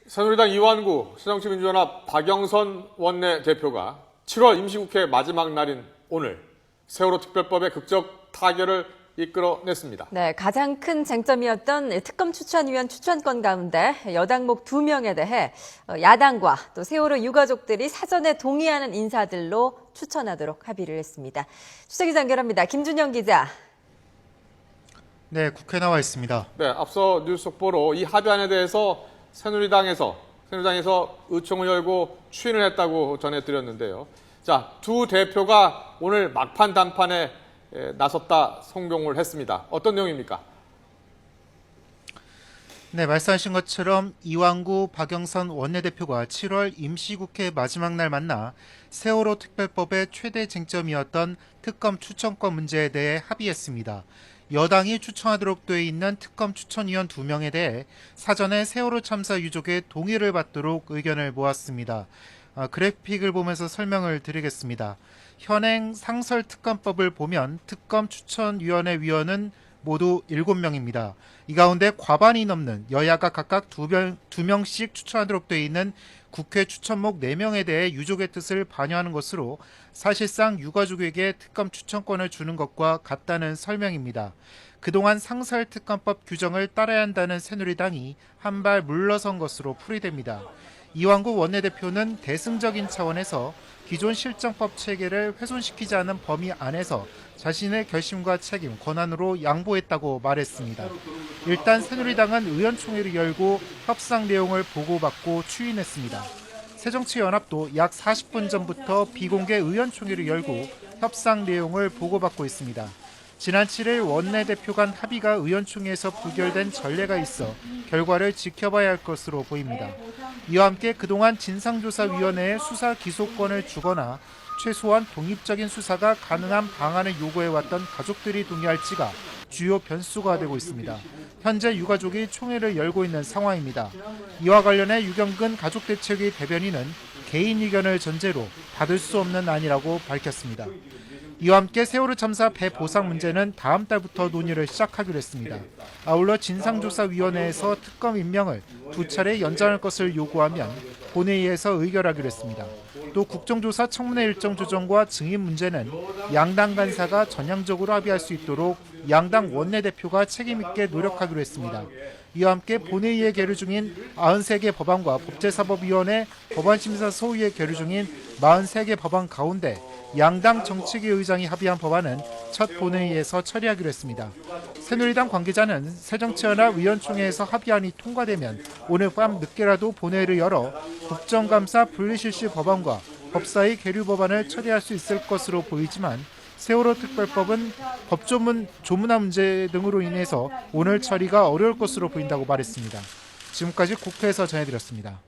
새누리당 이완구 새정치민주연합 박영선 원내대표가 7월 임시국회 마지막 날인 오늘 세월호 특별법의 극적 타결을 이끌어냈습니다. 네, 가장 큰 쟁점이었던 특검 추천위원 추천권 가운데 여당목 2명에 대해 야당과 또 세월호 유가족들이 사전에 동의하는 인사들로 추천하도록 합의를 했습니다. 취재기자 연결합니다. 김준영 기자. 네, 국회에 나와 있습니다. 네, 앞서 뉴스 속보로 이 합의안에 대해서 새누리당에서 의총을 열고 추인을 했다고 전해드렸는데요. 자, 두 대표가 오늘 막판 담판에 나섰다 성공을 했습니다. 어떤 내용입니까? 네, 말씀하신 것처럼 이완구 박영선 원내대표가 7월 임시국회 마지막 날 만나 세월호 특별법의 최대 쟁점이었던 특검 추천권 문제에 대해 합의했습니다. 여당이 추천하도록 돼 있는 특검 추천위원 2명에 대해 사전에 세월호 참사 유족의 동의를 받도록 의견을 모았습니다. 그래픽을 보면서 설명을 드리겠습니다. 현행 상설특검법을 보면 특검 추천위원회 위원은 모두 7명입니다. 이 가운데 과반이 넘는 여야가 각각 2명씩 추천하도록 돼 있는 국회 추천목 4명에 대해 유족의 뜻을 반영하는 것으로 사실상 유가족에게 특검 추천권을 주는 것과 같다는 설명입니다. 그동안 상설특검법 규정을 따라야 한다는 새누리당이 한 발 물러선 것으로 풀이됩니다. 이완구 원내대표는 대승적인 차원에서 기존 실정법 체계를 훼손시키지 않은 범위 안에서 자신의 결심과 책임, 권한으로 양보했다고 말했습니다. 일단 새누리당은 의원총회를 열고 협상 내용을 보고받고 추인했습니다. 새정치연합도 약 40분 전부터 비공개 의원총회를 열고 협상 내용을 보고받고 있습니다. 지난 7일 원내대표 간 합의가 의원총회에서 부결된 전례가 있어 결과를 지켜봐야 할 것으로 보입니다. 이와 함께 그동안 진상조사위원회에 수사 기소권을 주거나 최소한 독립적인 수사가 가능한 방안을 요구해왔던 가족들이 동의할지가 주요 변수가 되고 있습니다. 현재 유가족이 총회를 열고 있는 상황입니다. 이와 관련해 유경근 가족대책위 대변인은 개인 의견을 전제로 받을 수 없는 안이라고 밝혔습니다. 이와 함께 세월호 참사 배보상 문제는 다음 달부터 논의를 시작하기로 했습니다. 아울러 진상조사위원회에서 특검 임명을 2차례 연장할 것을 요구하면 본회의에서 의결하기로 했습니다. 또 국정조사 청문회 일정 조정과 증인 문제는 양당 간사가 전향적으로 합의할 수 있도록 양당 원내대표가 책임있게 노력하기로 했습니다. 이와 함께 본회의에 계류 중인 93개 법안과 법제사법위원회 법안심사 소위에 계류 중인 43개 법안 가운데 양당 정책위 의장이 합의한 법안은 첫 본회의에서 처리하기로 했습니다. 새누리당 관계자는 새정치연합 의원총회에서 합의안이 통과되면 오늘 밤 늦게라도 본회의를 열어 국정감사 분리실시 법안과 법사위 계류 법안을 처리할 수 있을 것으로 보이지만 세월호 특별법은 조문화 문제 등으로 인해서 오늘 처리가 어려울 것으로 보인다고 말했습니다. 지금까지 국회에서 전해드렸습니다.